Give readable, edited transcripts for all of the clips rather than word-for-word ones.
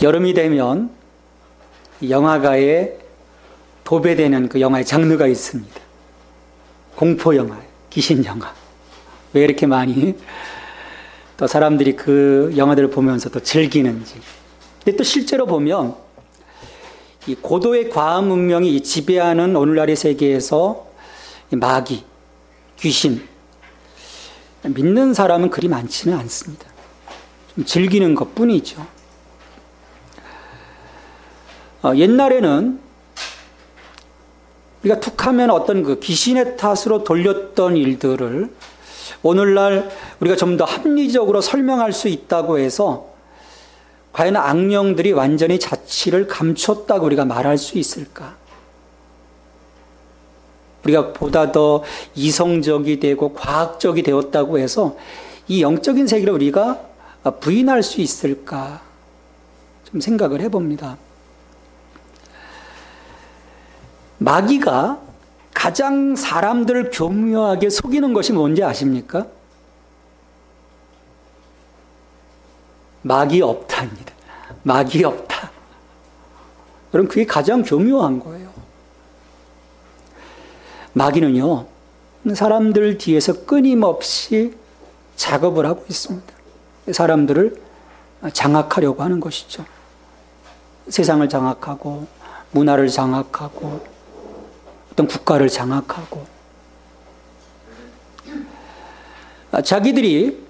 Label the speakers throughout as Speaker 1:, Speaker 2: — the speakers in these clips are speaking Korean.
Speaker 1: 여름이 되면 영화가에 도배되는 그 영화의 장르가 있습니다. 공포 영화, 귀신 영화. 왜 이렇게 많이 또 사람들이 그 영화들을 보면서 또 즐기는지. 근데 또 실제로 보면 이 고도의 과학 문명이 지배하는 오늘날의 세계에서 마귀, 귀신, 믿는 사람은 그리 많지는 않습니다. 좀 즐기는 것 뿐이죠. 옛날에는 우리가 툭 하면 어떤 그 귀신의 탓으로 돌렸던 일들을 오늘날 우리가 좀 더 합리적으로 설명할 수 있다고 해서 과연 악령들이 완전히 자취를 감췄다고 우리가 말할 수 있을까? 우리가 보다 더 이성적이 되고 과학적이 되었다고 해서 이 영적인 세계를 우리가 부인할 수 있을까? 좀 생각을 해봅니다. 마귀가 가장 사람들을 교묘하게 속이는 것이 뭔지 아십니까? 마귀 없다입니다. 마귀 없다. 그럼 그게 가장 교묘한 거예요. 마귀는요, 사람들 뒤에서 끊임없이 작업을 하고 있습니다. 사람들을 장악하려고 하는 것이죠. 세상을 장악하고, 문화를 장악하고, 어떤 국가를 장악하고. 자기들이,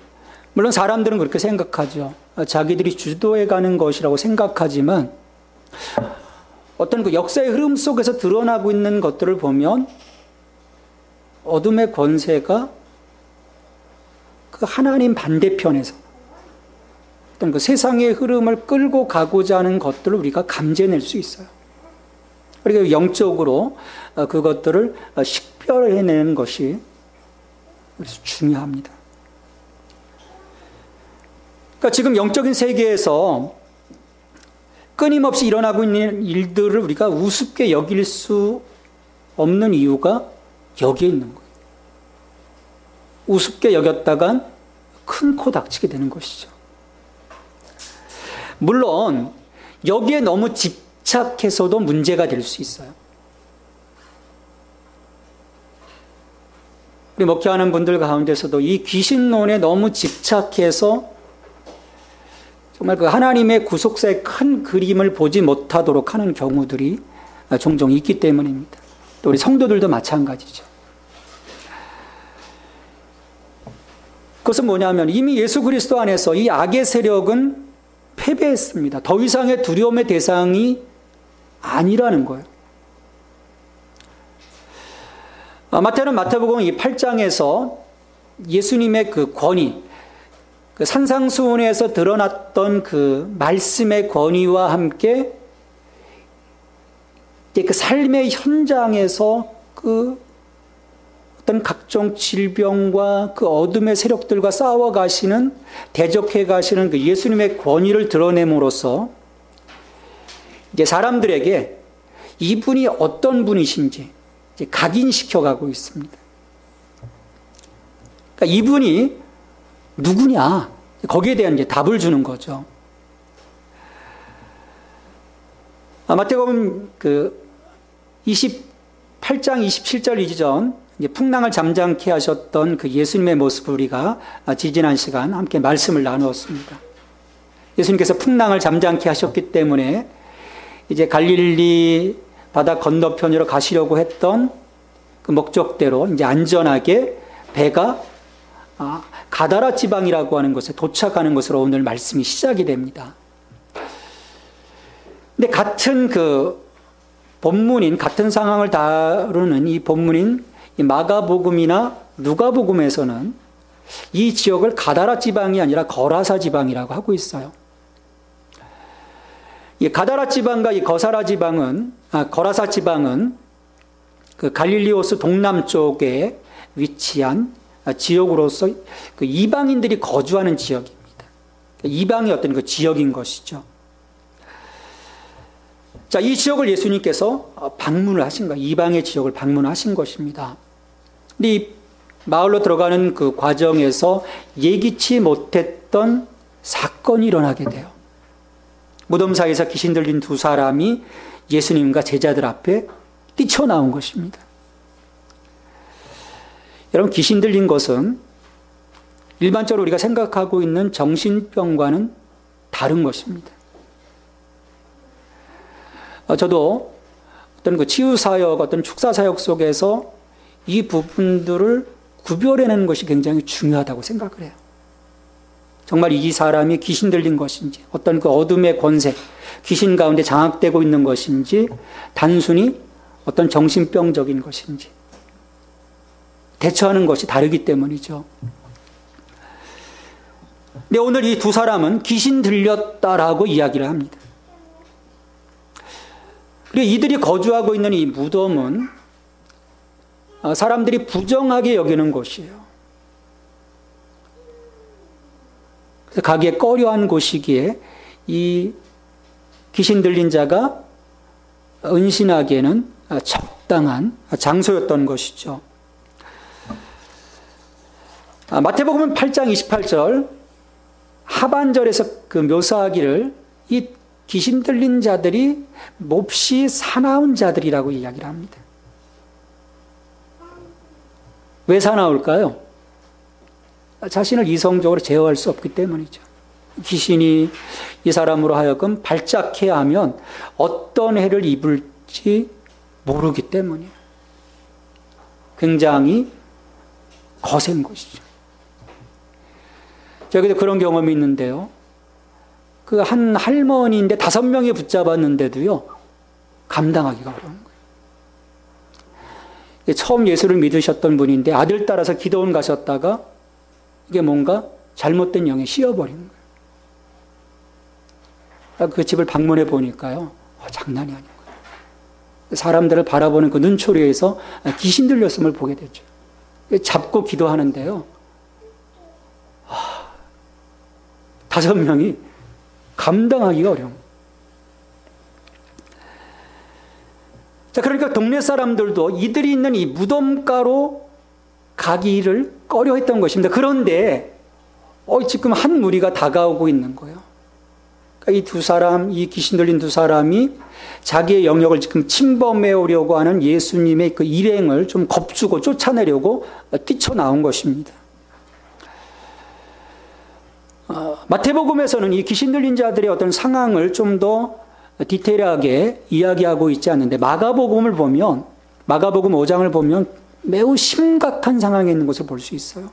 Speaker 1: 물론 사람들은 그렇게 생각하죠. 자기들이 주도해 가는 것이라고 생각하지만, 어떤 그 역사의 흐름 속에서 드러나고 있는 것들을 보면, 어둠의 권세가 그 하나님 반대편에서 어떤 그 세상의 흐름을 끌고 가고자 하는 것들을 우리가 감지해낼 수 있어요. 그리고 영적으로 그것들을 식별해내는 것이 중요합니다. 그러니까 지금 영적인 세계에서 끊임없이 일어나고 있는 일들을 우리가 우습게 여길 수 없는 이유가 여기에 있는 거예요. 우습게 여겼다간 큰 코 닥치게 되는 것이죠. 물론 여기에 너무 집착해서도 문제가 될 수 있어요. 우리 목회하는 분들 가운데서도 이 귀신론에 너무 집착해서 정말 그 하나님의 구속사의 큰 그림을 보지 못하도록 하는 경우들이 종종 있기 때문입니다. 또 우리 성도들도 마찬가지죠. 그것은 뭐냐면 이미 예수 그리스도 안에서 이 악의 세력은 패배했습니다. 더 이상의 두려움의 대상이 아니라는 거예요. 마태는 마태복음 이 8장에서 예수님의 그 권위, 그 산상수훈에서 드러났던 그 말씀의 권위와 함께 이제 그 삶의 현장에서 그 어떤 각종 질병과 그 어둠의 세력들과 싸워 가시는, 대적해 가시는 그 예수님의 권위를 드러냄으로써 이제 사람들에게 이분이 어떤 분이신지 이제 각인시켜 가고 있습니다. 그러니까 이분이 누구냐? 거기에 대한 이제 답을 주는 거죠. 마태복음 그 28장 27절 이전 이제 풍랑을 잠잠케 하셨던 그 예수님의 모습을 우리가 지지난 시간 함께 말씀을 나누었습니다. 예수님께서 풍랑을 잠잠케 하셨기 때문에 이제 갈릴리 바다 건너편으로 가시려고 했던 그 목적대로 이제 안전하게 배가 가다라 지방이라고 하는 곳에 도착하는 것으로 오늘 말씀이 시작이 됩니다. 근데 같은 그 본문인, 같은 상황을 다루는 이 본문인 이 마가복음이나 누가복음에서는 이 지역을 가다라 지방이 아니라 거라사 지방이라고 하고 있어요. 이 가다라 지방과 이 거라사 지방은 그 갈릴리호수 동남쪽에 위치한 지역으로서 그 이방인들이 거주하는 지역입니다. 이방의 어떤 그 지역인 것이죠. 자, 이 지역을 예수님께서 방문을 하신 거예요. 이방의 지역을 방문하신 것입니다. 근데 이 마을로 들어가는 그 과정에서 예기치 못했던 사건이 일어나게 돼요. 무덤 사이에서 귀신 들린 두 사람이 예수님과 제자들 앞에 뛰쳐나온 것입니다. 여러분, 귀신 들린 것은 일반적으로 우리가 생각하고 있는 정신병과는 다른 것입니다. 저도 어떤 그 치유사역, 어떤 축사사역 속에서 이 부분들을 구별해내는 것이 굉장히 중요하다고 생각을 해요. 정말 이 사람이 귀신 들린 것인지, 어떤 그 어둠의 권세, 귀신 가운데 장악되고 있는 것인지, 단순히 어떤 정신병적인 것인지, 대처하는 것이 다르기 때문이죠. 근데 오늘 이 두 사람은 귀신 들렸다라고 이야기를 합니다. 그리고 이들이 거주하고 있는 이 무덤은 사람들이 부정하게 여기는 곳이에요. 그래서 가기에 꺼려한 곳이기에 이 귀신 들린 자가 은신하기에는 적당한 장소였던 것이죠. 마태복음 8장 28절 하반절에서 그 묘사하기를 이 귀신 들린 자들이 몹시 사나운 자들이라고 이야기를 합니다. 왜 사나울까요? 자신을 이성적으로 제어할 수 없기 때문이죠. 귀신이 이 사람으로 하여금 발작해야 하면 어떤 해를 입을지 모르기 때문이에요. 굉장히 거센 것이죠. 제가 그런 경험이 있는데요. 그 한 할머니인데 5명이 붙잡았는데도요, 감당하기가 어려운 거예요. 처음 예수를 믿으셨던 분인데 아들 따라서 기도원 가셨다가 이게 뭔가 잘못된 영에 씌어버린 거예요. 그 집을 방문해 보니까요, 장난이 아닌 거예요. 사람들을 바라보는 그 눈초리에서 귀신 들렸음을 보게 되죠. 잡고 기도하는데요, 5명이 감당하기가 어려운 거예요. 자, 그러니까 동네 사람들도 이들이 있는 이 무덤가로 가기를 꺼려했던 것입니다. 그런데 지금 한 무리가 다가오고 있는 거예요. 그러니까 이 두 사람, 이 귀신 들린 두 사람이 자기의 영역을 지금 침범해 오려고 하는 예수님의 그 일행을 좀 겁주고 쫓아내려고 뛰쳐나온 것입니다. 마태복음에서는 이 귀신 들린 자들의 어떤 상황을 좀 더 디테일하게 이야기하고 있지 않는데, 마가복음을 보면, 마가복음 5장을 보면 매우 심각한 상황에 있는 것을 볼 수 있어요.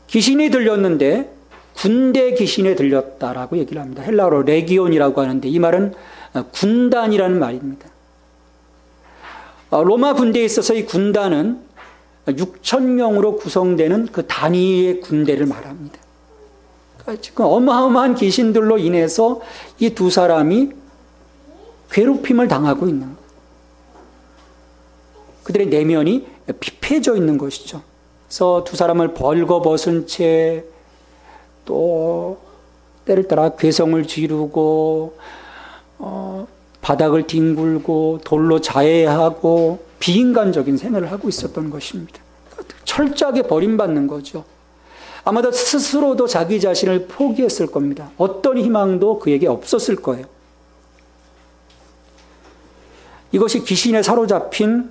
Speaker 1: 귀신이 들렸는데 군대 귀신에 들렸다라고 얘기를 합니다. 헬라어로 레기온이라고 하는데 이 말은 군단이라는 말입니다. 로마 군대에 있어서 이 군단은 6,000명으로 구성되는 그 단위의 군대를 말합니다. 그러니까 지금 어마어마한 귀신들로 인해서 이 두 사람이 괴롭힘을 당하고 있는 거예요. 그들의 내면이 피폐해져 있는 것이죠. 그래서 두 사람을 벌거벗은 채 또 때를 따라 괴성을 지르고 바닥을 뒹굴고 돌로 자해하고 비인간적인 생활을 하고 있었던 것입니다. 철저하게 버림받는 거죠. 아마도 스스로도 자기 자신을 포기했을 겁니다. 어떤 희망도 그에게 없었을 거예요. 이것이 귀신에 사로잡힌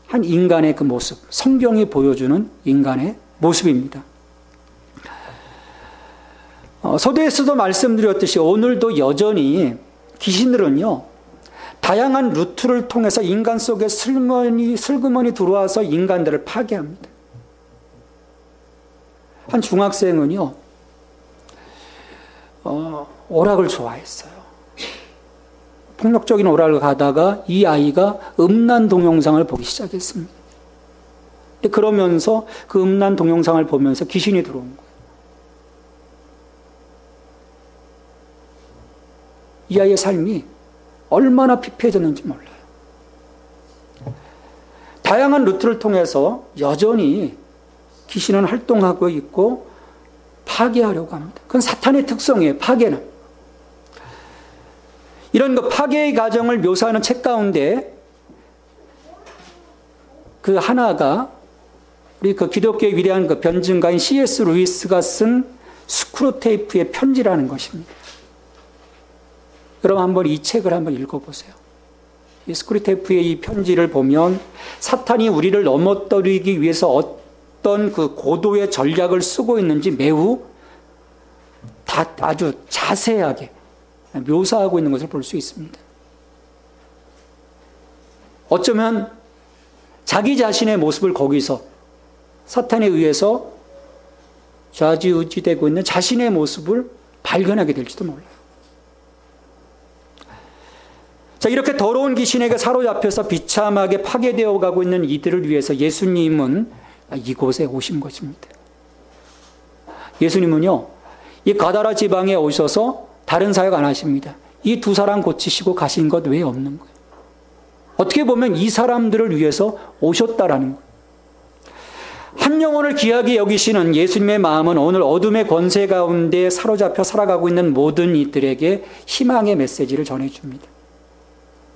Speaker 1: 한 인간의 그 모습, 성경이 보여주는 인간의 모습입니다. 서두에서도 말씀드렸듯이 오늘도 여전히 귀신들은요, 다양한 루트를 통해서 인간 속에 슬그머니 들어와서 인간들을 파괴합니다. 한 중학생은요, 오락을 좋아했어요. 폭력적인 오락을 가다가 이 아이가 음란 동영상을 보기 시작했습니다. 그러면서 그 음란 동영상을 보면서 귀신이 들어온 거예요. 이 아이의 삶이 얼마나 피폐해졌는지 몰라요. 다양한 루트를 통해서 여전히 귀신은 활동하고 있고 파괴하려고 합니다. 그건 사탄의 특성이에요. 파괴는. 이런 그 파괴의 과정을 묘사하는 책 가운데 그 하나가 우리 그 기독교의 위대한 그 변증가인 C.S. 루이스가 쓴 스크루테이프의 편지라는 것입니다. 여러분 한번 이 책을 한번 읽어보세요. 이 스크루테이프의 이 편지를 보면 사탄이 우리를 넘어뜨리기 위해서 어떤 그 고도의 전략을 쓰고 있는지 매우 다 아주 자세하게 묘사하고 있는 것을 볼 수 있습니다. 어쩌면 자기 자신의 모습을 거기서 사탄에 의해서 좌지우지되고 있는 자신의 모습을 발견하게 될지도 몰라요. 자, 이렇게 더러운 귀신에게 사로잡혀서 비참하게 파괴되어 가고 있는 이들을 위해서 예수님은 이곳에 오신 것입니다. 예수님은요, 이 가다라 지방에 오셔서 다른 사역 안 하십니다. 이 두 사람 고치시고 가신 것 외에 없는 거예요. 어떻게 보면 이 사람들을 위해서 오셨다라는 거예요. 한 영혼을 귀하게 여기시는 예수님의 마음은 오늘 어둠의 권세 가운데 사로잡혀 살아가고 있는 모든 이들에게 희망의 메시지를 전해줍니다.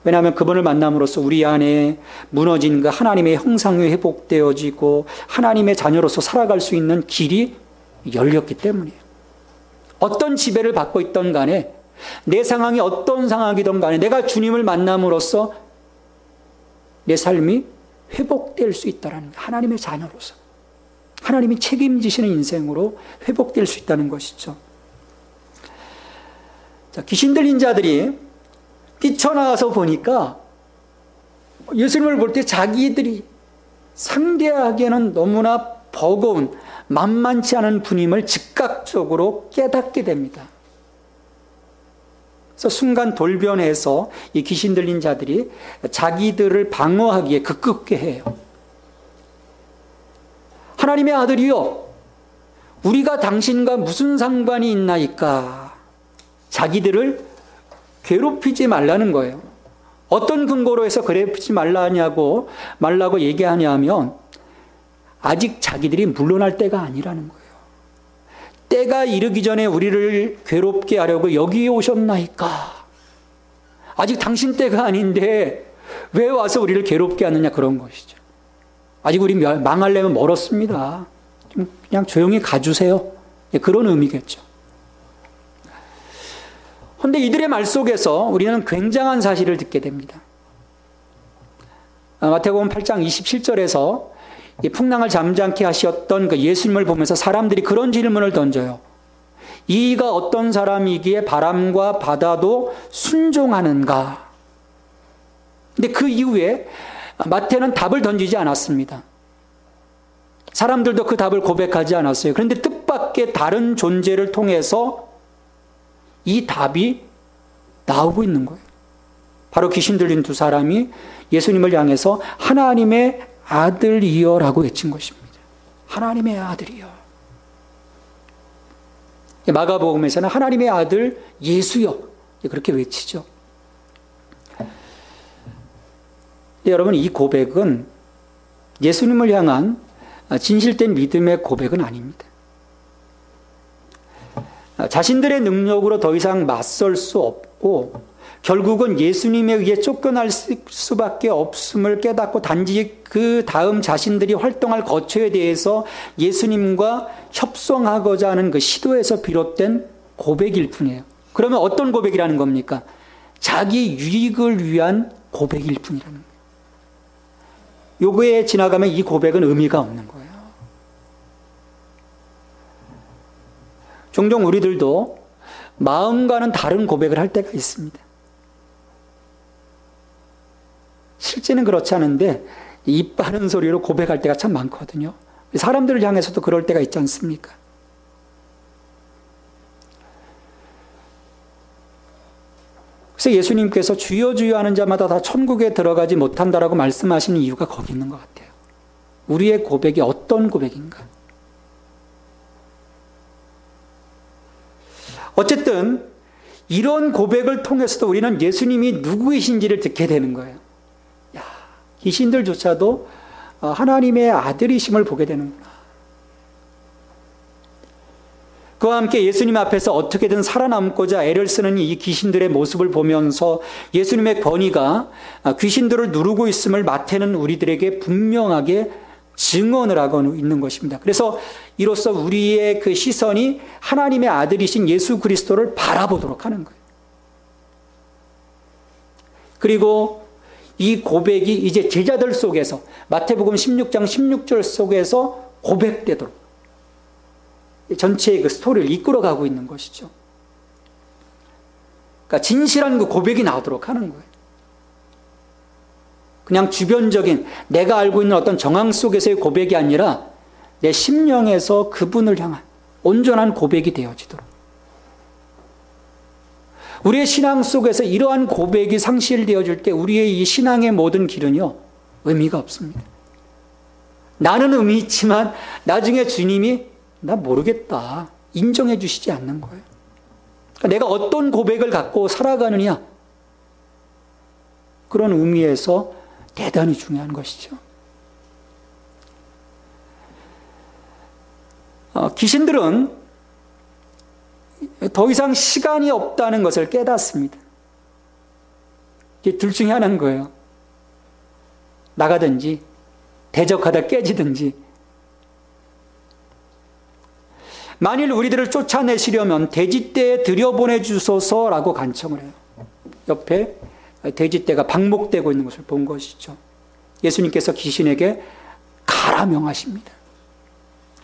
Speaker 1: 왜냐하면 그분을 만남으로써 우리 안에 무너진 그 하나님의 형상이 회복되어지고 하나님의 자녀로서 살아갈 수 있는 길이 열렸기 때문이에요. 어떤 지배를 받고 있던 간에 내 상황이 어떤 상황이든 간에 내가 주님을 만남으로써 내 삶이 회복될 수 있다는 하나님의 자녀로서 하나님이 책임지시는 인생으로 회복될 수 있다는 것이죠. 자, 귀신 들린 자들이 뛰쳐나와서 보니까 예수님을 볼 때 자기들이 상대하기에는 너무나 버거운 만만치 않은 분임을 즉각적으로 깨닫게 됩니다. 그래서 순간 돌변해서 이 귀신 들린 자들이 자기들을 방어하기에 급급해 해요. 하나님의 아들이요, 우리가 당신과 무슨 상관이 있나이까. 자기들을 괴롭히지 말라는 거예요. 어떤 근거로 해서 괴롭히지 말라고 얘기하냐면 아직 자기들이 물러날 때가 아니라는 거예요. 때가 이르기 전에 우리를 괴롭게 하려고 여기에 오셨나이까. 아직 당신 때가 아닌데 왜 와서 우리를 괴롭게 하느냐, 그런 것이죠. 아직 우리 망하려면 멀었습니다. 좀 그냥 조용히 가주세요. 그런 의미겠죠. 그런데 이들의 말 속에서 우리는 굉장한 사실을 듣게 됩니다. 마태복음 8장 27절에서 이 풍랑을 잠잠케 하셨던 그 예수님을 보면서 사람들이 그런 질문을 던져요. 이가 어떤 사람이기에 바람과 바다도 순종하는가? 근데 그 이후에 마태는 답을 던지지 않았습니다. 사람들도 그 답을 고백하지 않았어요. 그런데 뜻밖의 다른 존재를 통해서 이 답이 나오고 있는 거예요. 바로 귀신 들린 두 사람이 예수님을 향해서 하나님의 아들이여 라고 외친 것입니다. 하나님의 아들이여. 마가복음에서는 하나님의 아들 예수여 그렇게 외치죠. 여러분, 이 고백은 예수님을 향한 진실된 믿음의 고백은 아닙니다. 자신들의 능력으로 더 이상 맞설 수 없고 결국은 예수님에 의해 쫓겨날 수밖에 없음을 깨닫고 단지 그 다음 자신들이 활동할 거처에 대해서 예수님과 협성하고자 하는 그 시도에서 비롯된 고백일 뿐이에요. 그러면 어떤 고백이라는 겁니까? 자기 유익을 위한 고백일 뿐이라는 거예요. 요거에 지나가면 이 고백은 의미가 없는 거예요. 종종 우리들도 마음과는 다른 고백을 할 때가 있습니다. 실제는 그렇지 않은데 입 바른 소리로 고백할 때가 참 많거든요. 사람들을 향해서도 그럴 때가 있지 않습니까? 그래서 예수님께서 주여 주여 하는 자마다 다 천국에 들어가지 못한다라고 말씀하시는 이유가 거기 있는 것 같아요. 우리의 고백이 어떤 고백인가? 어쨌든 이런 고백을 통해서도 우리는 예수님이 누구이신지를 듣게 되는 거예요. 야, 귀신들조차도 하나님의 아들이심을 보게 되는구나. 그와 함께 예수님 앞에서 어떻게든 살아남고자 애를 쓰는 이 귀신들의 모습을 보면서 예수님의 권위가 귀신들을 누르고 있음을 마태는 우리들에게 분명하게 증언을 하고 있는 것입니다. 그래서 이로써 우리의 그 시선이 하나님의 아들이신 예수 그리스도를 바라보도록 하는 거예요. 그리고 이 고백이 이제 제자들 속에서 마태복음 16장 16절 속에서 고백되도록 전체의 그 스토리를 이끌어가고 있는 것이죠. 그러니까 진실한 그 고백이 나오도록 하는 거예요. 그냥 주변적인 내가 알고 있는 어떤 정황 속에서의 고백이 아니라 내 심령에서 그분을 향한 온전한 고백이 되어지도록. 우리의 신앙 속에서 이러한 고백이 상실되어질 때 우리의 이 신앙의 모든 길은요, 의미가 없습니다. 나는 의미 있지만 나중에 주님이 나 모르겠다 인정해 주시지 않는 거예요. 그러니까 내가 어떤 고백을 갖고 살아가느냐, 그런 의미에서 대단히 중요한 것이죠. 귀신들은 더 이상 시간이 없다는 것을 깨닫습니다. 이게 둘 중에 하나인 거예요. 나가든지 대적하다 깨지든지. 만일 우리들을 쫓아내시려면 돼지떼에 들여보내주소서라고 간청을 해요. 옆에 돼지떼가 방목되고 있는 것을 본 것이죠. 예수님께서 귀신에게 가라 명하십니다.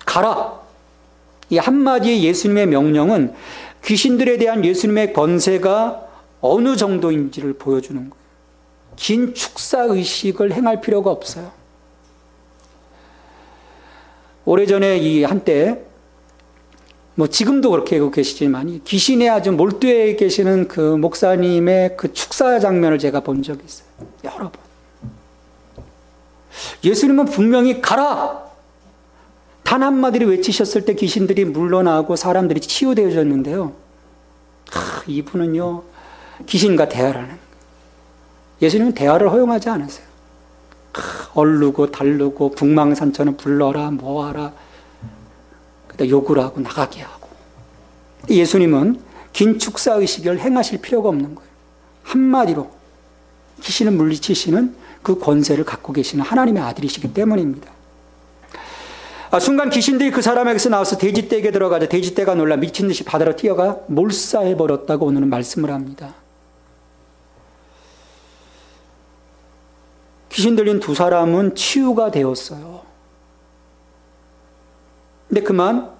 Speaker 1: 가라! 이 한마디의 예수님의 명령은 귀신들에 대한 예수님의 권세가 어느 정도인지를 보여주는 거예요. 긴 축사의식을 행할 필요가 없어요. 오래전에 이 한때, 지금도 그렇게 하고 계시지만, 귀신에 아주 몰두해 계시는 그 목사님의 그 축사 장면을 제가 본 적이 있어요. 여러 번. 예수님은 분명히 가라! 단 한마디를 외치셨을 때 귀신들이 물러나고 사람들이 치유되어졌는데요. 이분은요, 귀신과 대화를 하는 거예요. 예수님은 대화를 허용하지 않으세요. 얼르고 달르고 북망산천은 불러라 뭐하라, 그다 욕을 하고 나가게 하고. 예수님은 긴 축사의식을 행하실 필요가 없는 거예요. 한마디로 귀신을 물리치시는 그 권세를 갖고 계시는 하나님의 아들이시기 때문입니다. 순간 귀신들이 그 사람에게서 나와서 돼지떼에게 들어가자 돼지떼가 놀라 미친 듯이 바다로 뛰어가 몰사해버렸다고 오늘은 말씀을 합니다. 귀신 들린 두 사람은 치유가 되었어요. 근데 그만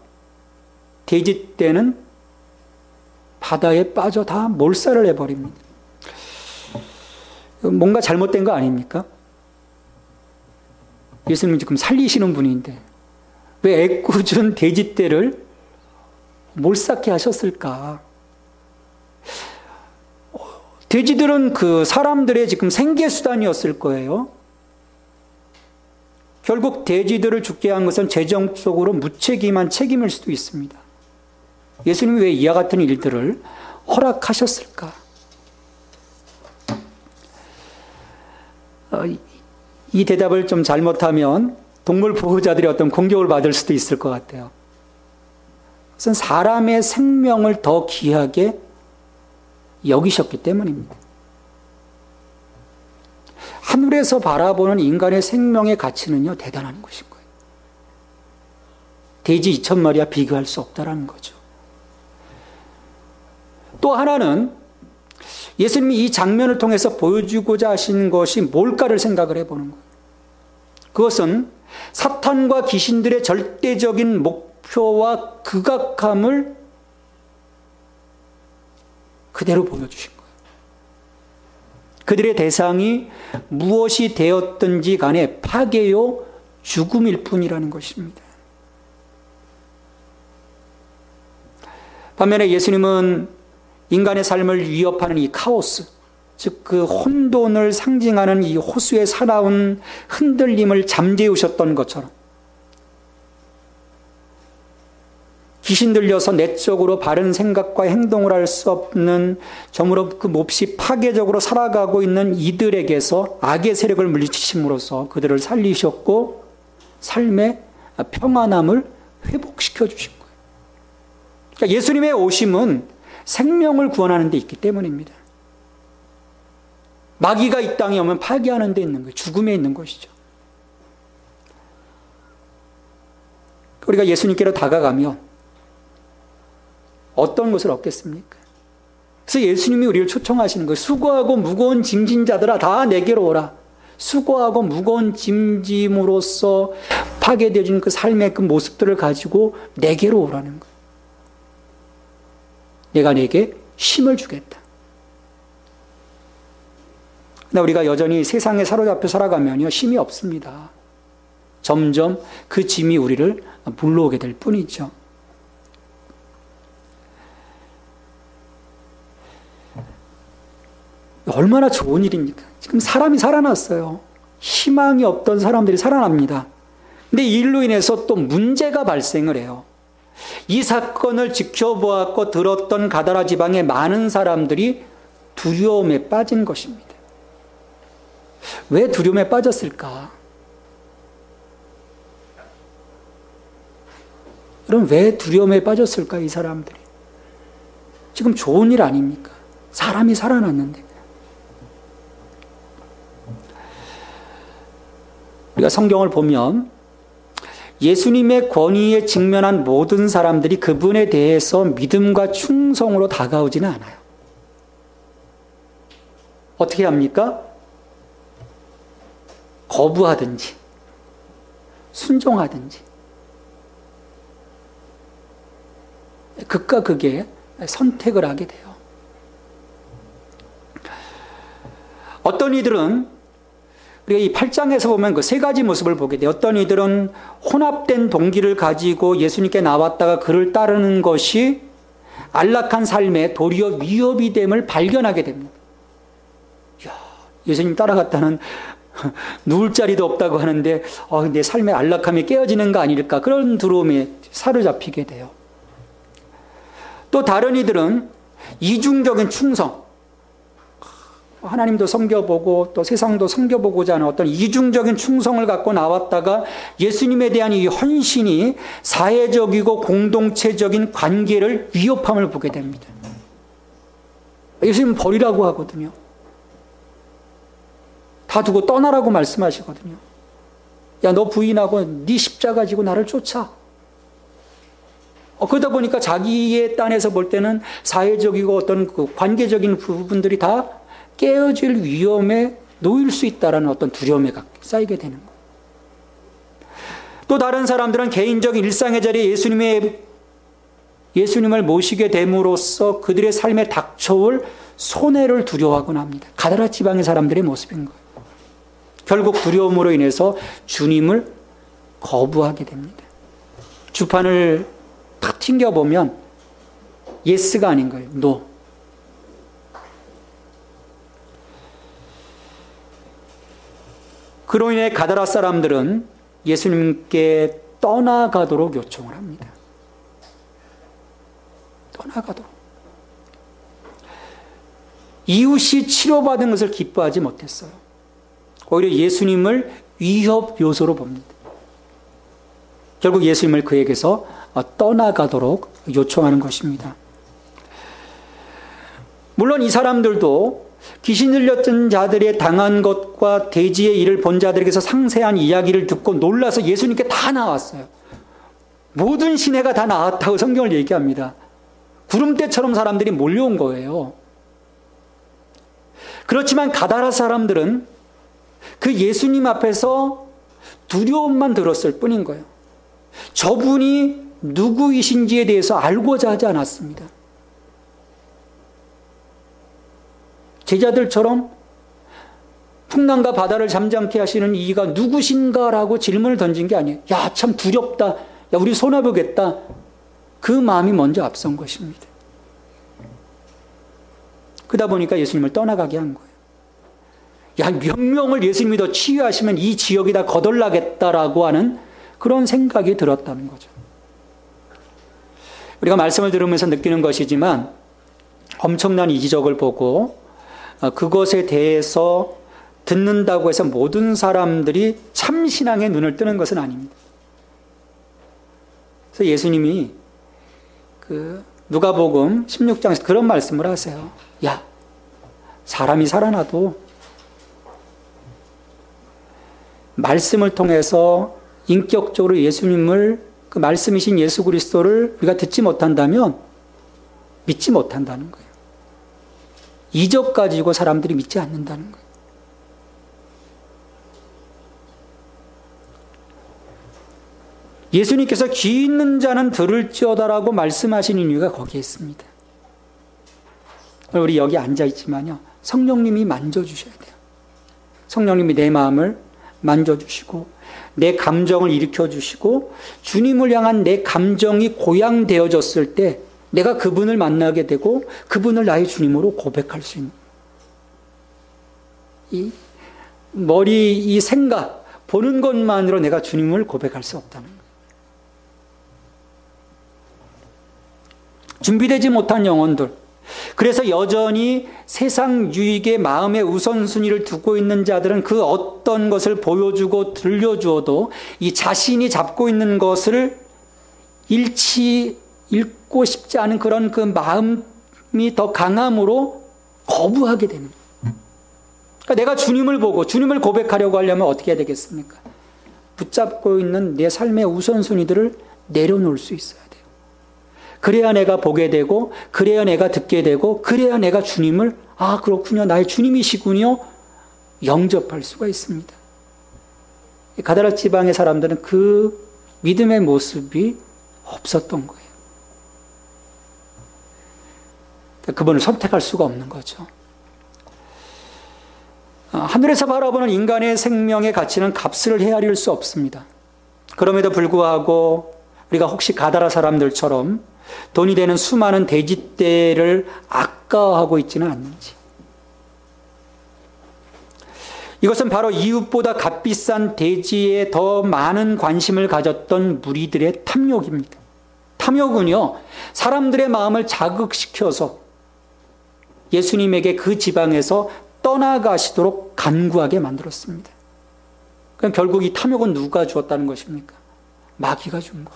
Speaker 1: 돼지떼는 바다에 빠져 다 몰살을 해버립니다. 뭔가 잘못된 거 아닙니까? 예수님이 지금 살리시는 분인데 왜 애꿎은 돼지떼를 몰삭게 하셨을까? 돼지들은 그 사람들의 지금 생계수단이었을 거예요. 결국 돼지들을 죽게 한 것은 재정적으로 무책임한 책임일 수도 있습니다. 예수님이 왜 이와 같은 일들을 허락하셨을까? 이 대답을 좀 잘못하면 동물 보호자들이 어떤 공격을 받을 수도 있을 것 같아요. 그것은 사람의 생명을 더 귀하게 여기셨기 때문입니다. 하늘에서 바라보는 인간의 생명의 가치는요, 대단한 것인 거예요. 돼지 2,000마리와 비교할 수 없다는 거죠. 또 하나는 예수님이 이 장면을 통해서 보여주고자 하신 것이 뭘까를 생각을 해보는 거예요. 그것은 사탄과 귀신들의 절대적인 목표와 극악함을 그대로 보여주신 거예요. 그들의 대상이 무엇이 되었든지 간에 파괴요, 죽음일 뿐이라는 것입니다. 반면에 예수님은 인간의 삶을 위협하는 이 카오스, 즉 그 혼돈을 상징하는 이 호수의 사나운 흔들림을 잠재우셨던 것처럼 귀신 들려서 내적으로 바른 생각과 행동을 할 수 없는 저무로 그 몹시 파괴적으로 살아가고 있는 이들에게서 악의 세력을 물리치심으로써 그들을 살리셨고 삶의 평안함을 회복시켜 주신 거예요. 그러니까 예수님의 오심은 생명을 구원하는 데 있기 때문입니다. 마귀가 이 땅에 오면 파괴하는 데 있는 거예요. 죽음에 있는 것이죠. 우리가 예수님께로 다가가면 어떤 것을 얻겠습니까? 그래서 예수님이 우리를 초청하시는 거예요. 수고하고 무거운 짐진 자들아 다 내게로 오라. 수고하고 무거운 짐짐으로써 파괴되어진 그 삶의 그 모습들을 가지고 내게로 오라는 거예요. 내가 내게 힘을 주겠다. 근데 우리가 여전히 세상에 사로잡혀 살아가면요, 힘이 없습니다. 점점 그 짐이 우리를 불러오게 될 뿐이죠. 얼마나 좋은 일입니까? 지금 사람이 살아났어요. 희망이 없던 사람들이 살아납니다. 근데 이 일로 인해서 또 문제가 발생을 해요. 이 사건을 지켜보았고 들었던 가다라 지방의 많은 사람들이 두려움에 빠진 것입니다. 왜 두려움에 빠졌을까? 그럼 왜 두려움에 빠졌을까, 이 사람들이? 지금 좋은 일 아닙니까? 사람이 살아났는데. 우리가 성경을 보면 예수님의 권위에 직면한 모든 사람들이 그분에 대해서 믿음과 충성으로 다가오지는 않아요. 어떻게 합니까? 거부하든지 순종하든지 극과 극의 선택을 하게 돼요. 어떤 이들은 우리가 이 8장에서 보면 그 세 가지 모습을 보게 돼요. 어떤 이들은 혼합된 동기를 가지고 예수님께 나왔다가 그를 따르는 것이 안락한 삶에 도리어 위협이 됨을 발견하게 됩니다. 이야, 예수님 따라갔다는 누울 자리도 없다고 하는데 내 삶의 안락함이 깨어지는 거 아닐까, 그런 두려움에 사로잡히게 돼요. 또 다른 이들은 이중적인 충성, 하나님도 섬겨보고 또 세상도 섬겨보고자 하는 어떤 이중적인 충성을 갖고 나왔다가 예수님에 대한 이 헌신이 사회적이고 공동체적인 관계를 위협함을 보게 됩니다. 예수님 버리라고 하거든요. 다 두고 떠나라고 말씀하시거든요. 야, 너 부인하고 네 십자가 지고 나를 쫓아. 그러다 보니까 자기의 딴에서 볼 때는 사회적이고 어떤 그 관계적인 부분들이 다 깨어질 위험에 놓일 수 있다는 어떤 두려움에 쌓이게 되는 거예요. 또 다른 사람들은 개인적인 일상의 자리에 예수님을 모시게 됨으로써 그들의 삶에 닥쳐올 손해를 두려워하곤 합니다. 가다라 지방의 사람들의 모습인 거예요. 결국 두려움으로 인해서 주님을 거부하게 됩니다. 주판을 탁 튕겨보면 예스가 아닌 거예요. 노. 그로 인해 가다라 사람들은 예수님께 떠나가도록 요청을 합니다. 떠나가도록. 이웃이 치료받은 것을 기뻐하지 못했어요. 오히려 예수님을 위협 요소로 봅니다. 결국 예수님을 그에게서 떠나가도록 요청하는 것입니다. 물론 이 사람들도 귀신 들렸던 자들의 당한 것과 대지의 일을 본 자들에게서 상세한 이야기를 듣고 놀라서 예수님께 다 나왔어요. 모든 시내가 다 나왔다고 성경을 얘기합니다. 구름대처럼 사람들이 몰려온 거예요. 그렇지만 가다라 사람들은 그 예수님 앞에서 두려움만 들었을 뿐인 거예요. 저분이 누구이신지에 대해서 알고자 하지 않았습니다. 제자들처럼 풍랑과 바다를 잠잠케 하시는 이가 누구신가라고 질문을 던진 게 아니에요. 야, 참 두렵다. 야, 우리 손아보겠다. 그 마음이 먼저 앞선 것입니다. 그러다 보니까 예수님을 떠나가게 한 거예요. 야, 명령을 예수님이 더 치유하시면 이 지역이 다 거덜나겠다라고 하는 그런 생각이 들었다는 거죠. 우리가 말씀을 들으면서 느끼는 것이지만 엄청난 이적을 보고 그것에 대해서 듣는다고 해서 모든 사람들이 참신앙의 눈을 뜨는 것은 아닙니다. 그래서 예수님이 누가복음 16장에서 그런 말씀을 하세요. 야, 사람이 살아나도 말씀을 통해서 인격적으로 예수님을 그 말씀이신 예수 그리스도를 우리가 듣지 못한다면 믿지 못한다는 거예요. 이적 가지고 사람들이 믿지 않는다는 거예요. 예수님께서 귀 있는 자는 들을지어다라고 말씀하시는 이유가 거기에 있습니다. 우리 여기 앉아있지만요, 성령님이 만져주셔야 돼요. 성령님이 내 마음을 만져주시고 내 감정을 일으켜주시고 주님을 향한 내 감정이 고양되어졌을 때 내가 그분을 만나게 되고 그분을 나의 주님으로 고백할 수 있는, 이 머리, 이 생각, 보는 것만으로 내가 주님을 고백할 수 없다는 거예요. 준비되지 못한 영혼들, 그래서 여전히 세상 유익에 마음의 우선순위를 두고 있는 자들은 그 어떤 것을 보여주고 들려주어도 이 자신이 잡고 있는 것을 잃고 싶지 않은 그런 그 마음이 더 강함으로 거부하게 되는 거예요. 그러니까 내가 주님을 보고 주님을 고백하려고 하려면 어떻게 해야 되겠습니까? 붙잡고 있는 내 삶의 우선순위들을 내려놓을 수 있어야 돼요. 그래야 내가 보게 되고, 그래야 내가 듣게 되고, 그래야 내가 주님을, 아, 그렇군요, 나의 주님이시군요, 영접할 수가 있습니다. 가다라 지방의 사람들은 그 믿음의 모습이 없었던 거예요. 그분을 선택할 수가 없는 거죠. 하늘에서 바라보는 인간의 생명의 가치는 값을 헤아릴 수 없습니다. 그럼에도 불구하고 우리가 혹시 가다라 사람들처럼 돈이 되는 수많은 돼지떼를 아까워하고 있지는 않는지. 이것은 바로 이웃보다 값비싼 돼지에 더 많은 관심을 가졌던 무리들의 탐욕입니다. 탐욕은요, 사람들의 마음을 자극시켜서 예수님에게 그 지방에서 떠나가시도록 간구하게 만들었습니다. 그럼 결국 이 탐욕은 누가 주었다는 것입니까? 마귀가 준 거.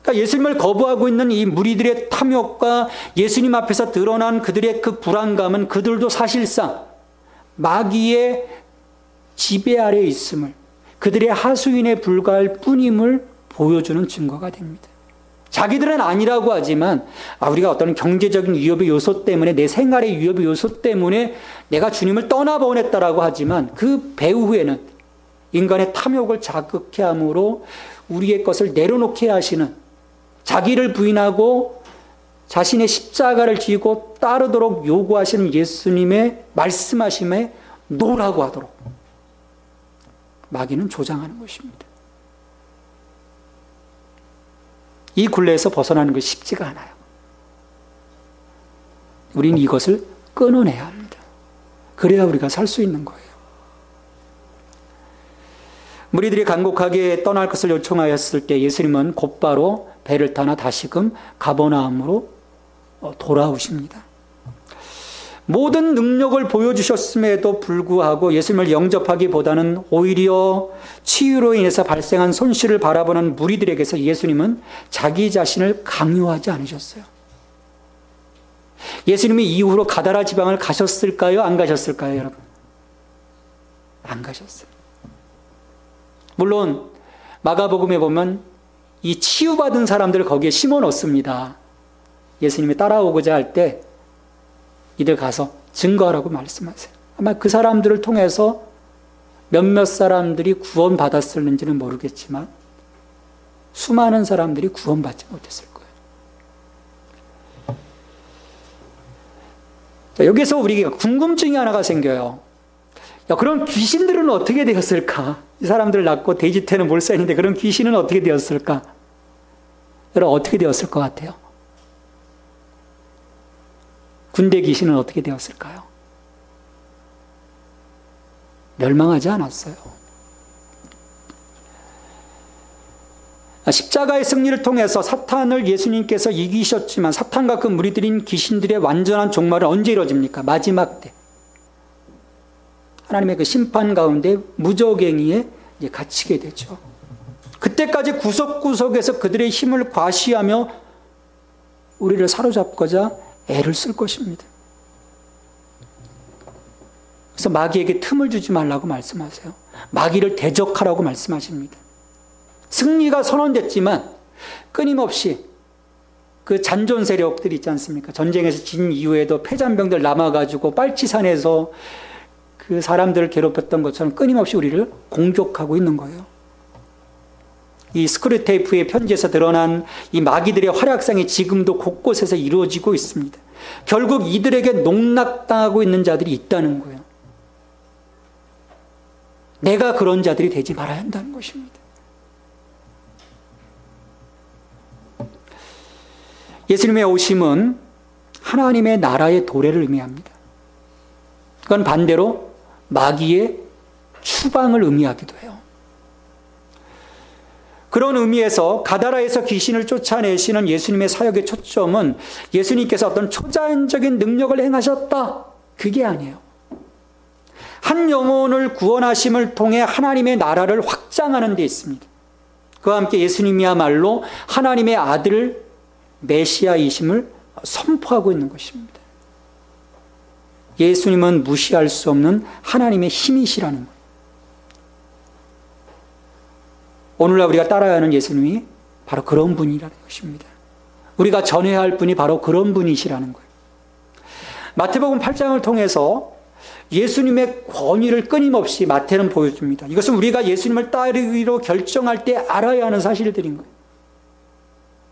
Speaker 1: 그러니까 예수님을 거부하고 있는 이 무리들의 탐욕과 예수님 앞에서 드러난 그들의 그 불안감은 그들도 사실상 마귀의 지배 아래에 있음을, 그들의 하수인에 불과할 뿐임을 보여주는 증거가 됩니다. 자기들은 아니라고 하지만, 우리가 어떤 경제적인 위협의 요소 때문에, 내 생활의 위협의 요소 때문에 내가 주님을 떠나보냈다라고 하지만 그 배후에는 인간의 탐욕을 자극해 함으로 우리의 것을 내려놓게 하시는, 자기를 부인하고 자신의 십자가를 지고 따르도록 요구하시는 예수님의 말씀하심에 노라고 하도록 마귀는 조장하는 것입니다. 이 굴레에서 벗어나는 것이 쉽지가 않아요. 우리는 이것을 끊어내야 합니다. 그래야 우리가 살 수 있는 거예요. 무리들이 간곡하게 떠날 것을 요청하였을 때 예수님은 곧바로 배를 타나 다시금 가버나움으로 돌아오십니다. 모든 능력을 보여주셨음에도 불구하고 예수님을 영접하기보다는 오히려 치유로 인해서 발생한 손실을 바라보는 무리들에게서 예수님은 자기 자신을 강요하지 않으셨어요. 예수님이 이후로 가다라 지방을 가셨을까요? 안 가셨을까요, 여러분? 안 가셨어요. 물론 마가복음에 보면 이 치유받은 사람들을 거기에 심어 넣습니다. 예수님이 따라오고자 할 때 이들 가서 증거하라고 말씀하세요. 아마 그 사람들을 통해서 몇몇 사람들이 구원받았을는지는 모르겠지만 수많은 사람들이 구원받지 못했을 거예요. 자, 여기서 우리가 궁금증이 하나가 생겨요. 그럼 귀신들은 어떻게 되었을까? 이 사람들 낳고 돼지태는 몰살인데 그런 귀신은 어떻게 되었을까? 여러분, 어떻게 되었을 것 같아요? 군대 귀신은 어떻게 되었을까요? 멸망하지 않았어요. 십자가의 승리를 통해서 사탄을 예수님께서 이기셨지만 사탄과 그 무리들인 귀신들의 완전한 종말은 언제 이루어집니까? 마지막 때. 하나님의 그 심판 가운데 무저갱이에 이제 갇히게 되죠. 그때까지 구석구석에서 그들의 힘을 과시하며 우리를 사로잡고자 애를 쓸 것입니다. 그래서 마귀에게 틈을 주지 말라고 말씀하세요. 마귀를 대적하라고 말씀하십니다. 승리가 선언됐지만 끊임없이 그 잔존 세력들이 있지 않습니까? 전쟁에서 진 이후에도 패잔병들 남아가지고 빨치산에서 그 사람들을 괴롭혔던 것처럼 끊임없이 우리를 공격하고 있는 거예요. 이 스크류테이프의 편지에서 드러난 이 마귀들의 활약상이 지금도 곳곳에서 이루어지고 있습니다. 결국 이들에게 농락당하고 있는 자들이 있다는 거예요. 내가 그런 자들이 되지 말아야 한다는 것입니다. 예수님의 오심은 하나님의 나라의 도래를 의미합니다. 그건 반대로 마귀의 추방을 의미하기도 해요. 그런 의미에서 가다라에서 귀신을 쫓아내시는 예수님의 사역의 초점은 예수님께서 어떤 초자연적인 능력을 행하셨다, 그게 아니에요. 한 영혼을 구원하심을 통해 하나님의 나라를 확장하는 데 있습니다. 그와 함께 예수님이야말로 하나님의 아들 메시아이심을 선포하고 있는 것입니다. 예수님은 무시할 수 없는 하나님의 힘이시라는 거예요. 오늘날 우리가 따라야 하는 예수님이 바로 그런 분이라는 것입니다. 우리가 전해야 할 분이 바로 그런 분이시라는 거예요. 마태복음 8장을 통해서 예수님의 권위를 끊임없이 마태는 보여줍니다. 이것은 우리가 예수님을 따르기로 결정할 때 알아야 하는 사실들인 거예요.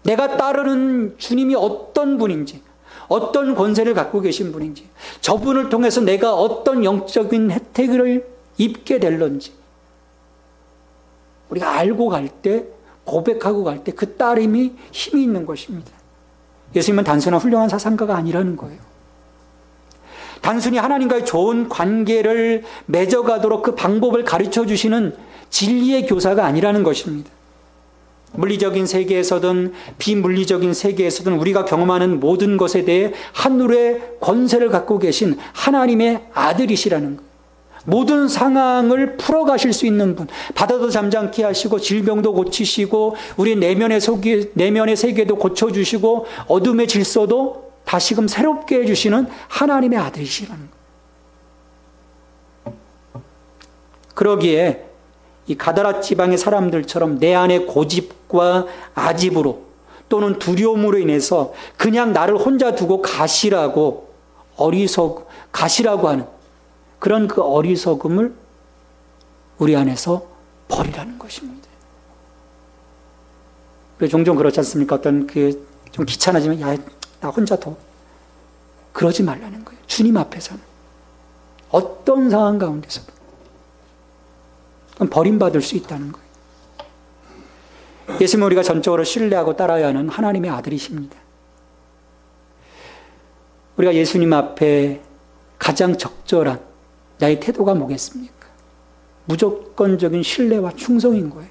Speaker 1: 내가 따르는 주님이 어떤 분인지, 어떤 권세를 갖고 계신 분인지, 저분을 통해서 내가 어떤 영적인 혜택을 입게 될런지 우리가 알고 갈 때, 고백하고 갈 때 그 따름이 힘이 있는 것입니다. 예수님은 단순한 훌륭한 사상가가 아니라는 거예요. 단순히 하나님과의 좋은 관계를 맺어가도록 그 방법을 가르쳐 주시는 진리의 교사가 아니라는 것입니다. 물리적인 세계에서든 비물리적인 세계에서든 우리가 경험하는 모든 것에 대해 하늘의 권세를 갖고 계신 하나님의 아들이시라는 것. 모든 상황을 풀어가실 수 있는 분, 바다도 잠잠케 하시고 질병도 고치시고 우리 내면의 세계도 고쳐주시고 어둠의 질서도 다시금 새롭게 해주시는 하나님의 아들이시라는 것. 그러기에 이 가다라 지방의 사람들처럼 내 안에 고집과 아집으로 또는 두려움으로 인해서 그냥 나를 혼자 두고 가시라고 하는 그런 그 어리석음을 우리 안에서 버리라는 것입니다. 그래서 종종 그렇지 않습니까? 어떤 좀 귀찮아지면 나 혼자 둬. 그러지 말라는 거예요. 주님 앞에서는. 어떤 상황 가운데서도. 버림받을 수 있다는 거예요. 예수님은 우리가 전적으로 신뢰하고 따라야 하는 하나님의 아들이십니다. 우리가 예수님 앞에 가장 적절한 나의 태도가 뭐겠습니까? 무조건적인 신뢰와 충성인 거예요.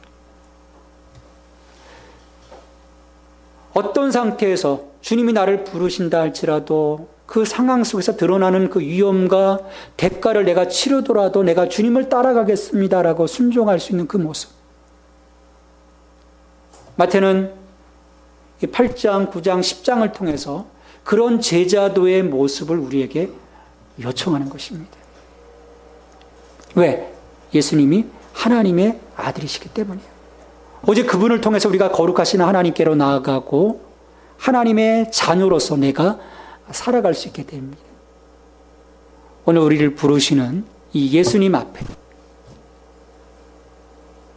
Speaker 1: 어떤 상태에서 주님이 나를 부르신다 할지라도 그 상황 속에서 드러나는 그 위험과 대가를 내가 치르더라도 내가 주님을 따라가겠습니다라고 순종할 수 있는 그 모습. 마태는 8장, 9장, 10장을 통해서 그런 제자도의 모습을 우리에게 요청하는 것입니다. 왜? 예수님이 하나님의 아들이시기 때문이에요. 오직 그분을 통해서 우리가 거룩하신 하나님께로 나아가고 하나님의 자녀로서 내가 살아갈 수 있게 됩니다. 오늘 우리를 부르시는 이 예수님 앞에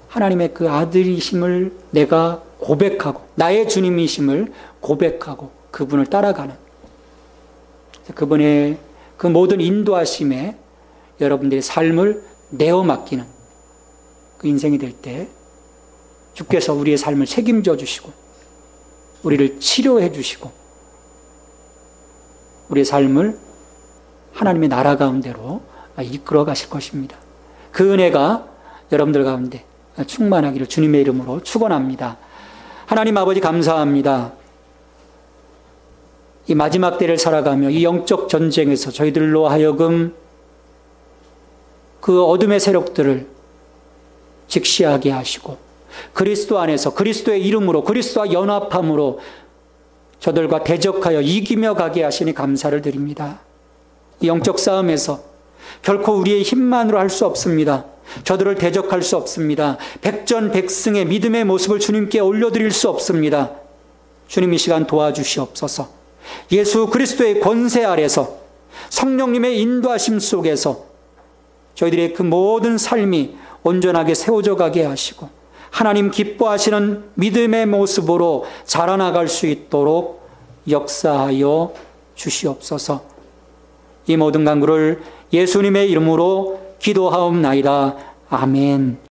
Speaker 1: 하나님의 그 아들이심을 내가 고백하고 나의 주님이심을 고백하고 그분을 따라가는 그분의 그 모든 인도하심에 여러분들의 삶을 내어 맡기는 그 인생이 될 때 주께서 우리의 삶을 책임져 주시고 우리를 치료해 주시고 우리의 삶을 하나님의 나라 가운데로 이끌어 가실 것입니다. 그 은혜가 여러분들 가운데 충만하기를 주님의 이름으로 축원합니다. 하나님 아버지 감사합니다. 이 마지막 때를 살아가며 이 영적 전쟁에서 저희들로 하여금 그 어둠의 세력들을 직시하게 하시고 그리스도 안에서 그리스도의 이름으로 그리스도와 연합함으로 저들과 대적하여 이기며 가게 하시니 감사를 드립니다. 이 영적 싸움에서 결코 우리의 힘만으로 할 수 없습니다. 저들을 대적할 수 없습니다. 백전백승의 믿음의 모습을 주님께 올려드릴 수 없습니다. 주님 이 시간 도와주시옵소서. 예수 그리스도의 권세 아래서 성령님의 인도하심 속에서 저희들의 그 모든 삶이 온전하게 세워져 가게 하시고 하나님 기뻐하시는 믿음의 모습으로 자라나갈 수 있도록 역사하여 주시옵소서. 이 모든 간구를 예수님의 이름으로 기도하옵나이다. 아멘.